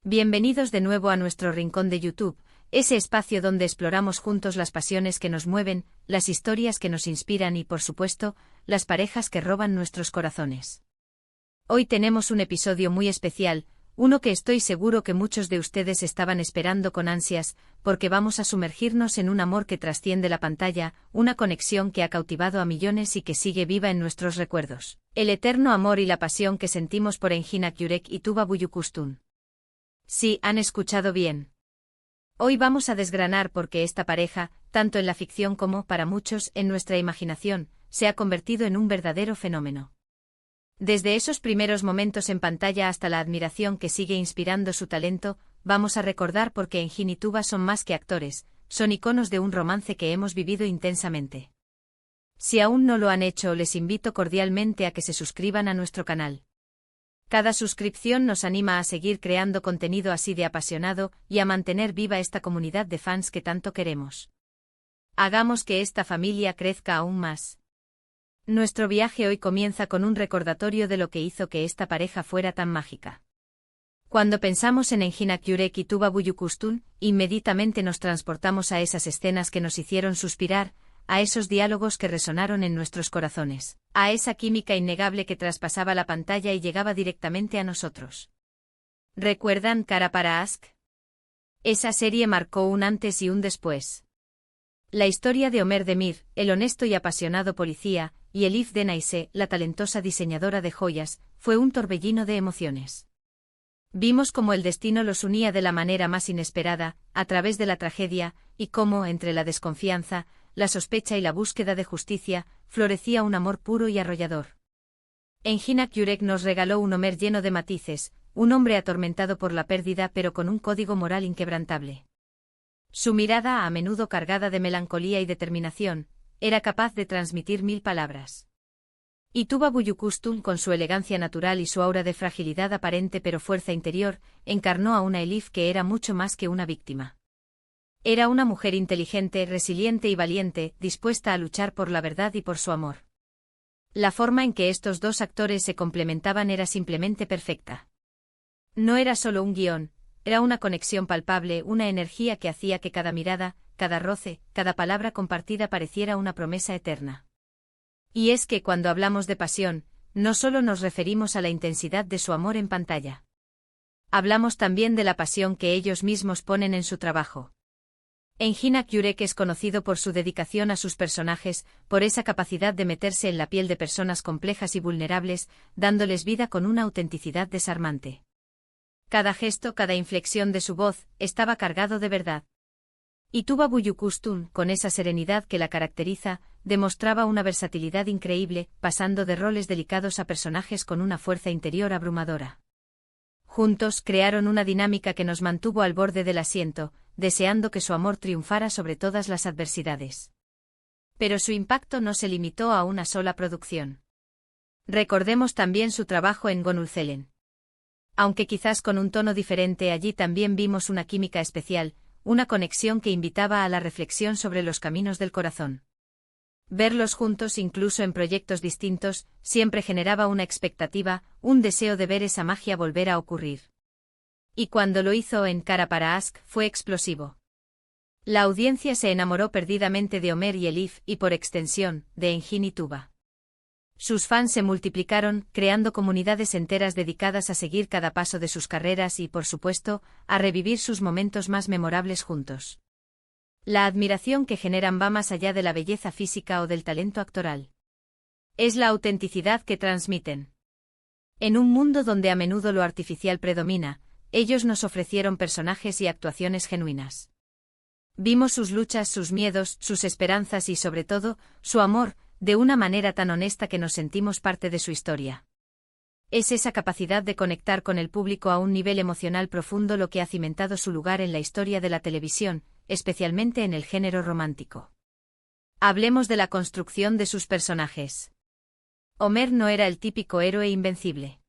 Bienvenidos de nuevo a nuestro rincón de YouTube, ese espacio donde exploramos juntos las pasiones que nos mueven, las historias que nos inspiran y, por supuesto, las parejas que roban nuestros corazones. Hoy tenemos un episodio muy especial, uno que estoy seguro que muchos de ustedes estaban esperando con ansias, porque vamos a sumergirnos en un amor que trasciende la pantalla, una conexión que ha cautivado a millones y que sigue viva en nuestros recuerdos. El eterno amor y la pasión que sentimos por Engin Akyurek y Tuba Büyüküstün. Sí, han escuchado bien. Hoy vamos a desgranar por qué esta pareja, tanto en la ficción como, para muchos, en nuestra imaginación, se ha convertido en un verdadero fenómeno. Desde esos primeros momentos en pantalla hasta la admiración que sigue inspirando su talento, vamos a recordar por qué Engin y Tuba son más que actores, son iconos de un romance que hemos vivido intensamente. Si aún no lo han hecho, les invito cordialmente a que se suscriban a nuestro canal. Cada suscripción nos anima a seguir creando contenido así de apasionado y a mantener viva esta comunidad de fans que tanto queremos. Hagamos que esta familia crezca aún más. Nuestro viaje hoy comienza con un recordatorio de lo que hizo que esta pareja fuera tan mágica. Cuando pensamos en Engin Akyurek y Tuba Büyüküstün, inmediatamente nos transportamos a esas escenas que nos hicieron suspirar, a esos diálogos que resonaron en nuestros corazones, a esa química innegable que traspasaba la pantalla y llegaba directamente a nosotros. ¿Recuerdan Kara para Aşk? Esa serie marcó un antes y un después. La historia de Ömer Demir, el honesto y apasionado policía, y Elif Denayse, la talentosa diseñadora de joyas, fue un torbellino de emociones. Vimos cómo el destino los unía de la manera más inesperada, a través de la tragedia, y cómo, entre la desconfianza, la sospecha y la búsqueda de justicia, florecía un amor puro y arrollador. Engin Akyurek nos regaló un Ömer lleno de matices, un hombre atormentado por la pérdida pero con un código moral inquebrantable. Su mirada, a menudo cargada de melancolía y determinación, era capaz de transmitir 1000 palabras. Y Tuba Büyüküstün, con su elegancia natural y su aura de fragilidad aparente pero fuerza interior, encarnó a una Elif que era mucho más que una víctima. Era una mujer inteligente, resiliente y valiente, dispuesta a luchar por la verdad y por su amor. La forma en que estos dos actores se complementaban era simplemente perfecta. No era solo un guión, era una conexión palpable, una energía que hacía que cada mirada, cada roce, cada palabra compartida pareciera una promesa eterna. Y es que cuando hablamos de pasión, no solo nos referimos a la intensidad de su amor en pantalla. Hablamos también de la pasión que ellos mismos ponen en su trabajo. Engin Akyurek es conocido por su dedicación a sus personajes, por esa capacidad de meterse en la piel de personas complejas y vulnerables, dándoles vida con una autenticidad desarmante. Cada gesto, cada inflexión de su voz, estaba cargado de verdad. Y Tuba Büyüküstün, con esa serenidad que la caracteriza, demostraba una versatilidad increíble, pasando de roles delicados a personajes con una fuerza interior abrumadora. Juntos crearon una dinámica que nos mantuvo al borde del asiento, deseando que su amor triunfara sobre todas las adversidades. Pero su impacto no se limitó a una sola producción. Recordemos también su trabajo en Gönül Selen. Aunque quizás con un tono diferente, allí también vimos una química especial, una conexión que invitaba a la reflexión sobre los caminos del corazón. Verlos juntos, incluso en proyectos distintos, siempre generaba una expectativa, un deseo de ver esa magia volver a ocurrir. Y cuando lo hizo en Kara para Aşk, fue explosivo. La audiencia se enamoró perdidamente de Ömer y Elif y, por extensión, de Engin y Tuba. Sus fans se multiplicaron, creando comunidades enteras dedicadas a seguir cada paso de sus carreras y, por supuesto, a revivir sus momentos más memorables juntos. La admiración que generan va más allá de la belleza física o del talento actoral. Es la autenticidad que transmiten. En un mundo donde a menudo lo artificial predomina, ellos nos ofrecieron personajes y actuaciones genuinas. Vimos sus luchas, sus miedos, sus esperanzas y, sobre todo, su amor, de una manera tan honesta que nos sentimos parte de su historia. Es esa capacidad de conectar con el público a un nivel emocional profundo lo que ha cimentado su lugar en la historia de la televisión, especialmente en el género romántico. Hablemos de la construcción de sus personajes. Ömer no era el típico héroe invencible.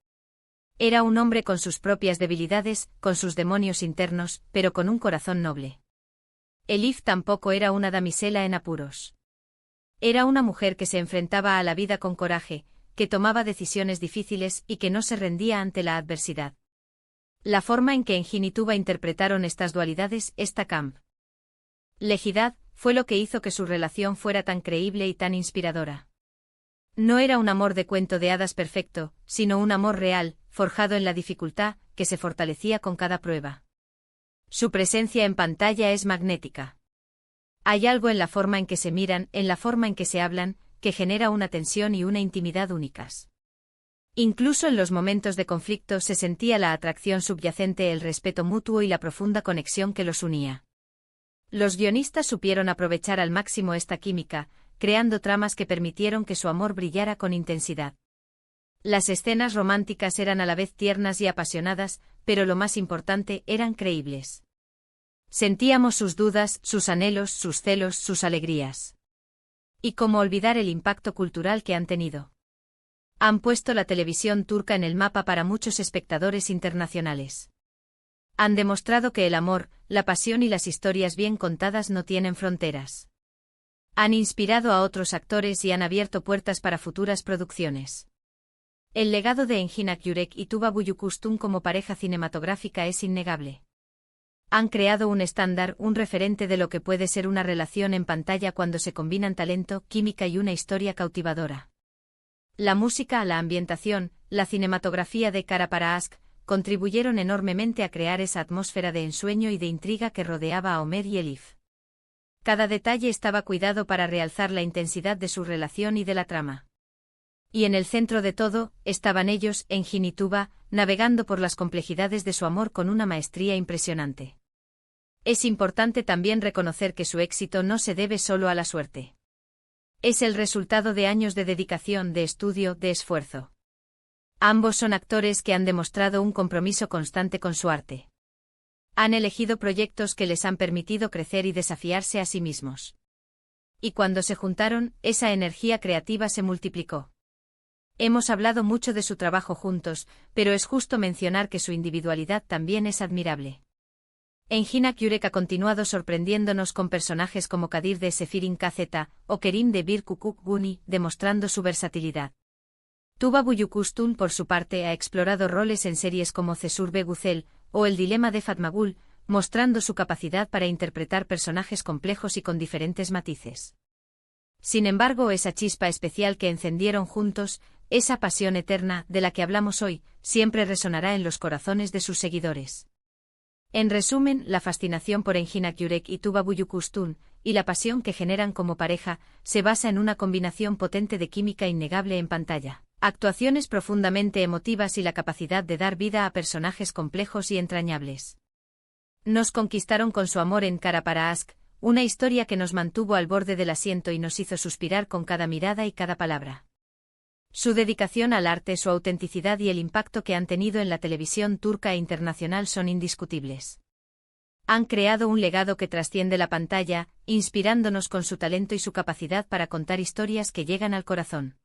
Era un hombre con sus propias debilidades, con sus demonios internos, pero con un corazón noble. Elif tampoco era una damisela en apuros. Era una mujer que se enfrentaba a la vida con coraje, que tomaba decisiones difíciles y que no se rendía ante la adversidad. La forma en que en Jin y Tuba interpretaron estas dualidades, esta complejidad, fue lo que hizo que su relación fuera tan creíble y tan inspiradora. No era un amor de cuento de hadas perfecto, sino un amor real, forjado en la dificultad, que se fortalecía con cada prueba. Su presencia en pantalla es magnética. Hay algo en la forma en que se miran, en la forma en que se hablan, que genera una tensión y una intimidad únicas. Incluso en los momentos de conflicto se sentía la atracción subyacente, el respeto mutuo y la profunda conexión que los unía. Los guionistas supieron aprovechar al máximo esta química, creando tramas que permitieron que su amor brillara con intensidad. Las escenas románticas eran a la vez tiernas y apasionadas, pero lo más importante, eran creíbles. Sentíamos sus dudas, sus anhelos, sus celos, sus alegrías. Y cómo olvidar el impacto cultural que han tenido. Han puesto la televisión turca en el mapa para muchos espectadores internacionales. Han demostrado que el amor, la pasión y las historias bien contadas no tienen fronteras. Han inspirado a otros actores y han abierto puertas para futuras producciones. El legado de Engin Akyurek y Tuba Büyüküstün como pareja cinematográfica es innegable. Han creado un estándar, un referente de lo que puede ser una relación en pantalla cuando se combinan talento, química y una historia cautivadora. La música, la ambientación, la cinematografía de Kara para Aşk contribuyeron enormemente a crear esa atmósfera de ensueño y de intriga que rodeaba a Ömer y Elif. Cada detalle estaba cuidado para realzar la intensidad de su relación y de la trama. Y en el centro de todo, estaban ellos, Engin y Tuba, navegando por las complejidades de su amor con una maestría impresionante. Es importante también reconocer que su éxito no se debe solo a la suerte. Es el resultado de años de dedicación, de estudio, de esfuerzo. Ambos son actores que han demostrado un compromiso constante con su arte. Han elegido proyectos que les han permitido crecer y desafiarse a sí mismos. Y cuando se juntaron, esa energía creativa se multiplicó. Hemos hablado mucho de su trabajo juntos, pero es justo mencionar que su individualidad también es admirable. Engin Akyurek ha continuado sorprendiéndonos con personajes como Kadir de Sefirin KZ o Kerim de Bir Kukuk Guni, demostrando su versatilidad. Tuba Büyüküstün, por su parte, ha explorado roles en series como Cesur Güzel o El dilema de Fatma Gul, mostrando su capacidad para interpretar personajes complejos y con diferentes matices. Sin embargo, esa chispa especial que encendieron juntos, esa pasión eterna de la que hablamos hoy, siempre resonará en los corazones de sus seguidores. En resumen, la fascinación por Engin Akyurek y Tuba Büyüküstün, y la pasión que generan como pareja, se basa en una combinación potente de química innegable en pantalla, actuaciones profundamente emotivas y la capacidad de dar vida a personajes complejos y entrañables. Nos conquistaron con su amor en Kara para Aşk, una historia que nos mantuvo al borde del asiento y nos hizo suspirar con cada mirada y cada palabra. Su dedicación al arte, su autenticidad y el impacto que han tenido en la televisión turca e internacional son indiscutibles. Han creado un legado que trasciende la pantalla, inspirándonos con su talento y su capacidad para contar historias que llegan al corazón.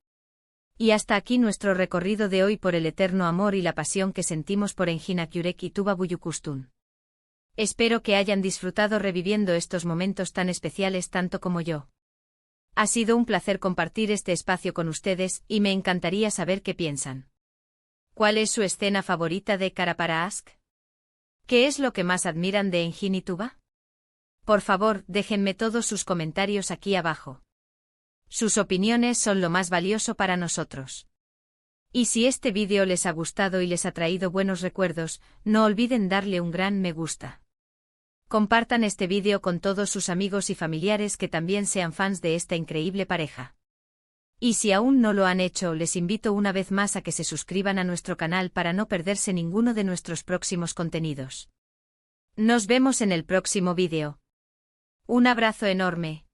Y hasta aquí nuestro recorrido de hoy por el eterno amor y la pasión que sentimos por Engin Akyurek y Tuba Büyüküstün. Espero que hayan disfrutado reviviendo estos momentos tan especiales tanto como yo. Ha sido un placer compartir este espacio con ustedes y me encantaría saber qué piensan. ¿Cuál es su escena favorita de Kara para Aşk? ¿Qué es lo que más admiran de Engin y Tuba? Por favor, déjenme todos sus comentarios aquí abajo. Sus opiniones son lo más valioso para nosotros. Y si este vídeo les ha gustado y les ha traído buenos recuerdos, no olviden darle un gran me gusta. Compartan este vídeo con todos sus amigos y familiares que también sean fans de esta increíble pareja. Y si aún no lo han hecho, les invito una vez más a que se suscriban a nuestro canal para no perderse ninguno de nuestros próximos contenidos. Nos vemos en el próximo vídeo. Un abrazo enorme.